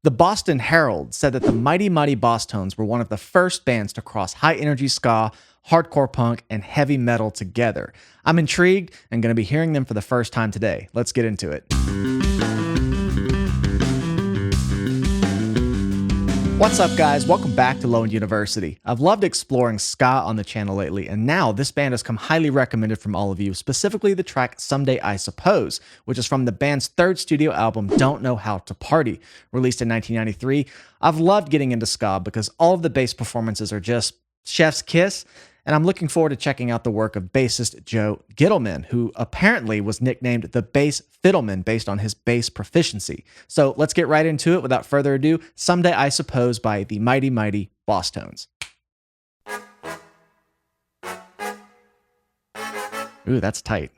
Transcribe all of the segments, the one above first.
The Boston Herald said that the Mighty Mighty Bosstones were one of the first bands to cross high-energy ska, hardcore punk, and heavy metal together. I'm intrigued and going to be hearing them for the first time today. Let's get into it. What's up, guys? Welcome back to Lone University. I've loved exploring ska on the channel lately, and now this band has come highly recommended from all of you, specifically the track Someday I Suppose, which is from the band's third studio album, Don't Know How to Party, released in 1993. I've loved getting into ska because all of the bass performances are just chef's kiss, and I'm looking forward to checking out the work of bassist Joe Gittleman, who apparently was nicknamed the Bass Fiddleman based on his bass proficiency. So let's get right into it without further ado. Someday I Suppose by the Mighty Mighty Bosstones. Ooh, that's tight.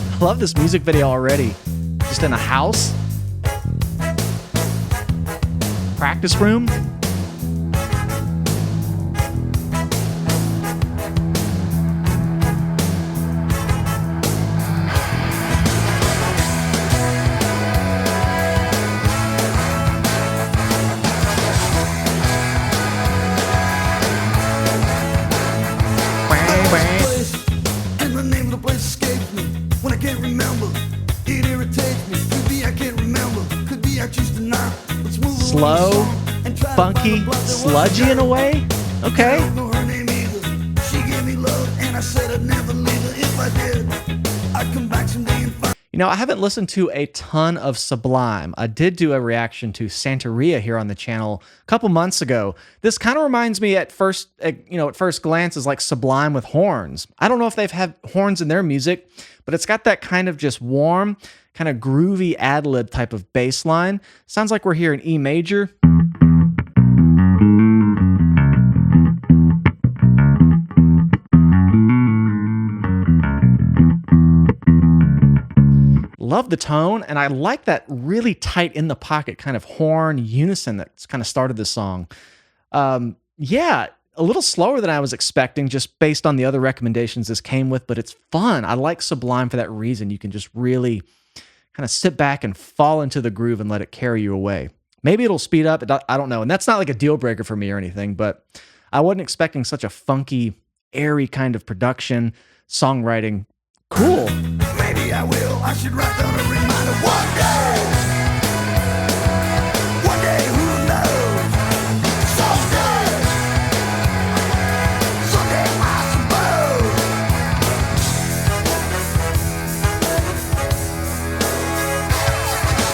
I love this music video already. Just in a house. Practice room. And the name of the place escapes me when I can't remember. It irritates me. Could be I can't remember. Could be I choose to not. Let's move Slow, funky, sludgy in a way. Okay. I don't know her name either. She gave me love and I said I'd never leave her. If I did, I'd come back someday and find. You know, I haven't listened to a ton of Sublime. I did do a reaction to Santeria here on the channel a couple months ago. This kind of reminds me at first glance is like Sublime with horns. I don't know if they've had horns in their music, but it's got that kind of just warm, kind of groovy ad-lib type of bass line. Sounds like we're here in E major. Love the tone, and I like that really tight in the pocket kind of horn unison that's kind of started this song. Yeah, a little slower than I was expecting just based on the other recommendations this came with, but it's fun. I like Sublime for that reason. You can just really kind of sit back and fall into the groove and let it carry you away. Maybe it'll speed up. I don't know. And that's not like a deal breaker for me or anything, but I wasn't expecting such a funky, airy kind of production, songwriting. Cool. Maybe I will. I should write down a reminder one day. One day, who knows? Someday. Someday, I suppose.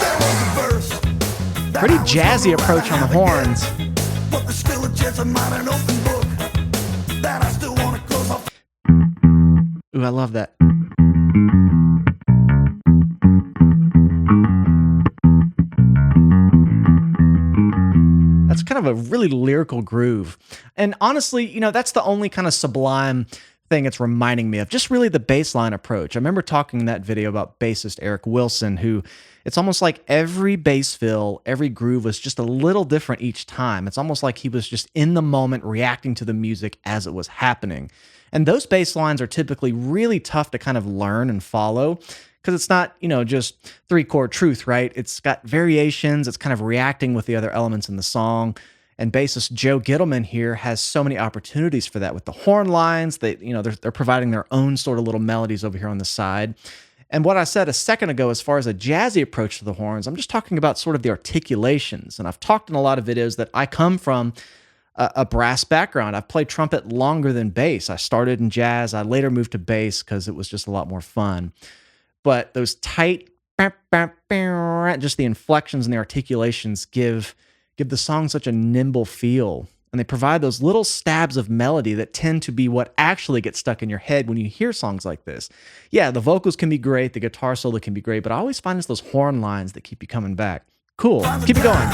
There was a verse. Pretty jazzy approach on the horns. But there's still a chance I'm not an open book that I still want to close off. Ooh, I love that. That's kind of a really lyrical groove. And honestly, you know, that's the only kind of Sublime thing it's reminding me of, just really the bass line approach. I remember talking in that video about bassist Eric Wilson, who it's almost like every bass fill, every groove was just a little different each time. It's almost like he was just in the moment reacting to the music as it was happening. And those bass lines are typically really tough to kind of learn and follow because it's not, you know, just three-chord truth, right? It's got variations. It's kind of reacting with the other elements in the song. And bassist Joe Gittleman here has so many opportunities for that with the horn lines. They're providing their own sort of little melodies over here on the side. And what I said a second ago, as far as a jazzy approach to the horns, I'm just talking about sort of the articulations. And I've talked in a lot of videos that I come from a brass background. I've played trumpet longer than bass. I started in jazz. I later moved to bass because it was just a lot more fun. But those tight, just the inflections and the articulations give the song such a nimble feel. And they provide those little stabs of melody that tend to be what actually gets stuck in your head when you hear songs like this. Yeah, the vocals can be great, the guitar solo can be great, but I always find it's those horn lines that keep you coming back. Cool, keep it going.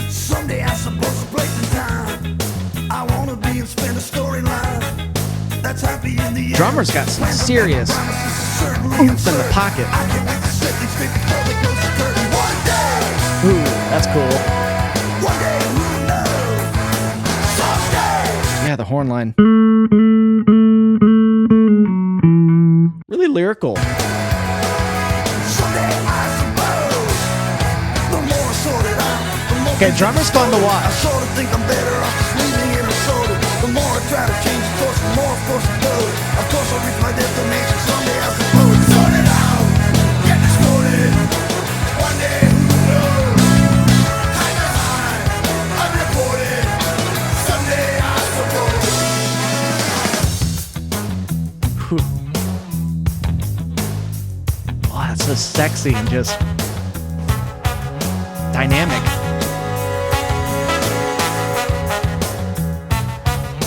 Someday I suppose a place and time. I want to be and spend a storyline that's happy in the end. Drummer's got some serious oomph in the pocket. I can't wait to set these feet before they close the curtain. One day. Ooh, that's cool. One day, who knows? Someday. Yeah, the horn line. lyrical. Someday I suppose, the more I sort it out, the more Okay, drummer's fun to I watch. sort of think I'm better off just leaving it unsorted. The more I try to change the course, the more of course it goes. Of course I'll reach my destination someday I suppose. Sort it out, get distorted. One day who knows? High behind, unreported. Someday I suppose. Oh, that's so sexy and just dynamic.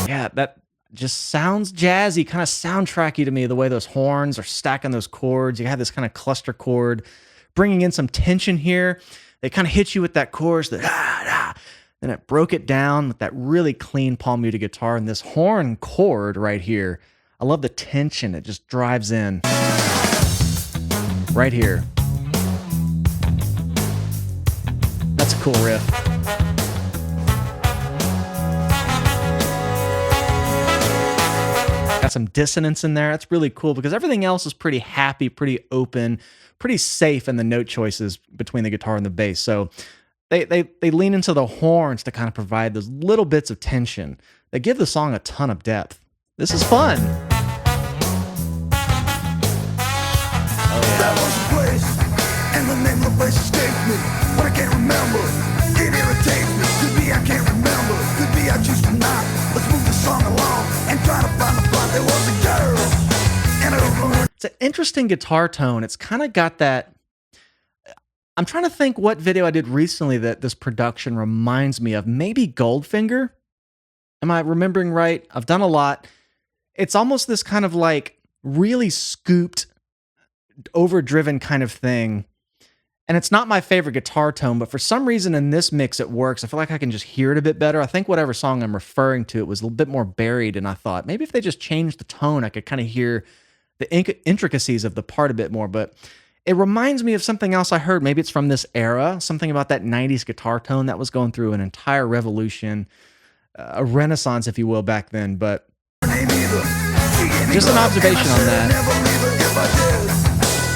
Yeah, that just sounds jazzy, kind of soundtracky to me, the way those horns are stacking those chords. You have this kind of cluster chord, bringing in some tension here. They kind of hit you with that chorus, the then it broke it down with that really clean palm muted guitar and this horn chord right here. I love the tension. It just drives in right here. That's a cool riff. Got some dissonance in there. That's really cool because everything else is pretty happy, pretty open, pretty safe in the note choices between the guitar and the bass. So they lean into the horns to kind of provide those little bits of tension. They give the song a ton of depth. This is fun. That was the place, and the name of the place escapes me. But I can't remember, it irritates me. Could be I can't remember, could be I choose to not. Let's move the song along and try to find the plot. There was a girl, and I don't know her. It's an interesting guitar tone. It's kind of got that. I'm trying to think what video I did recently that this production reminds me of. Maybe Goldfinger? Am I remembering right? I've done a lot. It's almost this kind of like really scooped, overdriven kind of thing. And it's not my favorite guitar tone, but for some reason in this mix it works. I feel like I can just hear it a bit better. I think whatever song I'm referring to, it was a little bit more buried, and I thought maybe if they just changed the tone, I could kind of hear the intricacies of the part a bit more. But it reminds me of something else I heard. Maybe it's from this era, something about that 90s guitar tone that was going through an entire revolution, a renaissance, if you will, back then. But just an observation on that.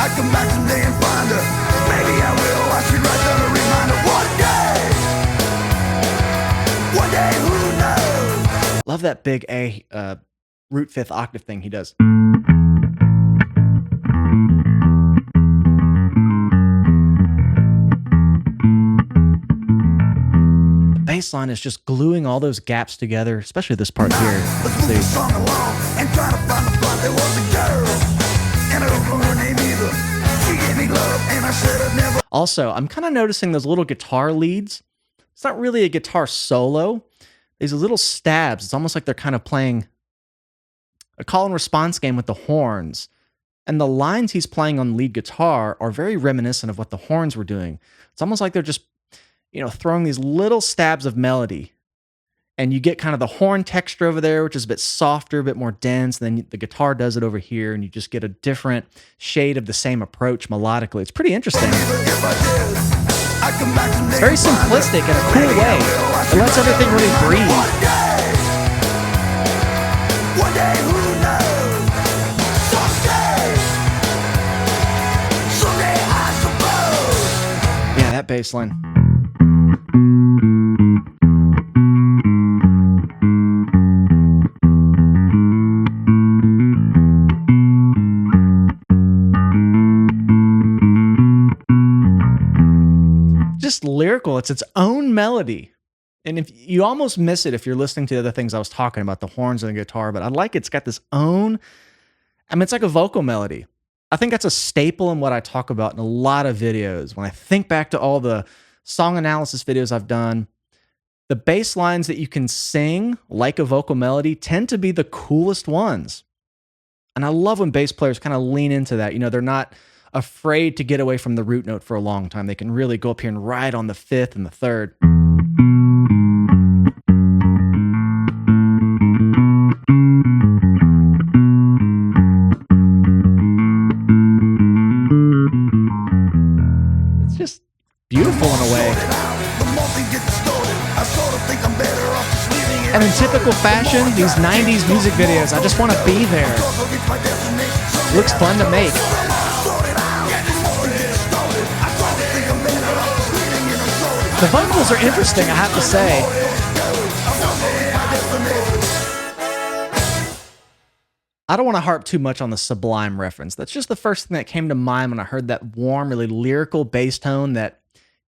I come back someday and find her. Maybe I will. I should write down a reminder. One day, who knows? Love that big A root fifth octave thing he does. The bass line is just gluing all those gaps together, especially this part here. Let's move the song along and try to find the plot. There was a girl, and I don't know her name either. She gave me love, and I said I'd never. Also, I'm kind of noticing those little guitar leads. It's not really a guitar solo. These little stabs. It's almost like they're kind of playing a call and response game with the horns. And the lines he's playing on lead guitar are very reminiscent of what the horns were doing. It's almost like they're just, throwing these little stabs of melody. And you get kind of the horn texture over there, which is a bit softer, a bit more dense. Then the guitar does it over here, and you just get a different shade of the same approach melodically. It's pretty interesting. It's very simplistic in a cool way. It lets everything really breathe. One day, who knows? Someday I suppose. Yeah, that bass line. Just lyrical. It's its own melody. And if you almost miss it if you're listening to the other things I was talking about, the horns and the guitar, but I like it's got this own, it's like a vocal melody. I think that's a staple in what I talk about in a lot of videos. When I think back to all the song analysis videos I've done, the bass lines that you can sing like a vocal melody tend to be the coolest ones. And I love when bass players kind of lean into that. They're not afraid to get away from the root note for a long time. They can really go up here and ride on the fifth and the third. It's just beautiful in a way. And in typical fashion, these 90s music videos, I just want to be there. Looks fun to make. The vocals are interesting, I have to say. I don't want to harp too much on the Sublime reference. That's just the first thing that came to mind when I heard that warm, really lyrical bass tone that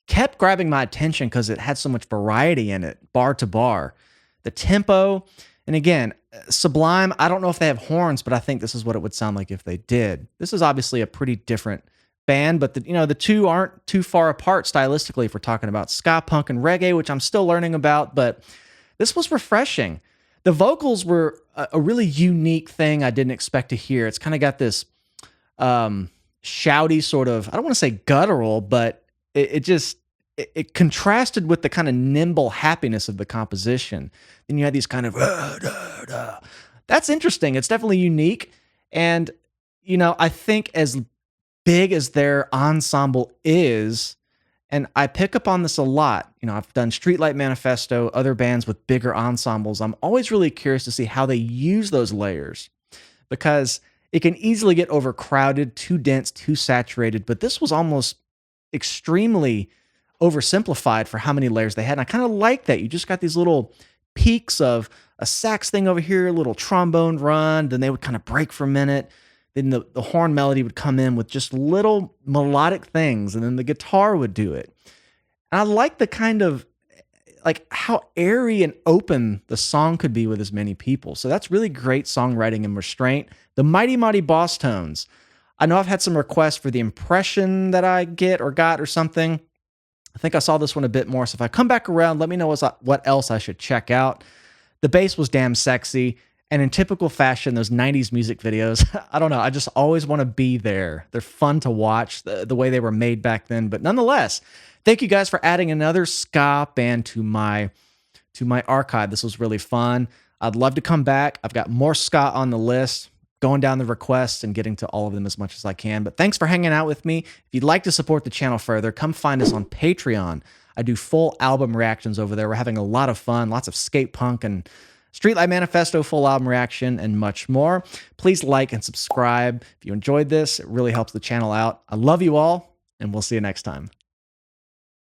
kept grabbing my attention because it had so much variety in it, bar to bar. The tempo, and again, Sublime, I don't know if they have horns, but I think this is what it would sound like if they did. This is obviously a pretty different band, but the two aren't too far apart stylistically if we're talking about ska punk and reggae, which I'm still learning about, but this was refreshing. The vocals were a really unique thing I didn't expect to hear. It's kind of got this shouty sort of, I don't want to say guttural, but it contrasted with the kind of nimble happiness of the composition. Then you had these kind of that's interesting. It's definitely unique. And, I think as big as their ensemble is, and I pick up on this a lot. I've done Streetlight Manifesto, other bands with bigger ensembles. I'm always really curious to see how they use those layers because it can easily get overcrowded, too dense, too saturated. But this was almost extremely oversimplified for how many layers they had. And I kind of like that. You just got these little peaks of a sax thing over here, a little trombone run, then they would kind of break for a minute. Then the horn melody would come in with just little melodic things, and then the guitar would do it. And I like the kind of, like how airy and open the song could be with as many people. So that's really great songwriting and restraint. The Mighty Mighty Bosstones. I know I've had some requests for the impression that I got or something. I think I saw this one a bit more. So if I come back around, let me know what else I should check out. The bass was damn sexy. And in typical fashion, those 90s music videos, I don't know, I just always want to be there. They're fun to watch, the way they were made back then. But nonetheless, thank you guys for adding another ska band to my archive. This was really fun. I'd love to come back. I've got more ska on the list, going down the requests and getting to all of them as much as I can. But thanks for hanging out with me. If you'd like to support the channel further, come find us on Patreon. I do full album reactions over there. We're having a lot of fun, lots of skate punk and Streetlight Manifesto, full album reaction, and much more. Please like and subscribe if you enjoyed this. It really helps the channel out. I love you all, and we'll see you next time.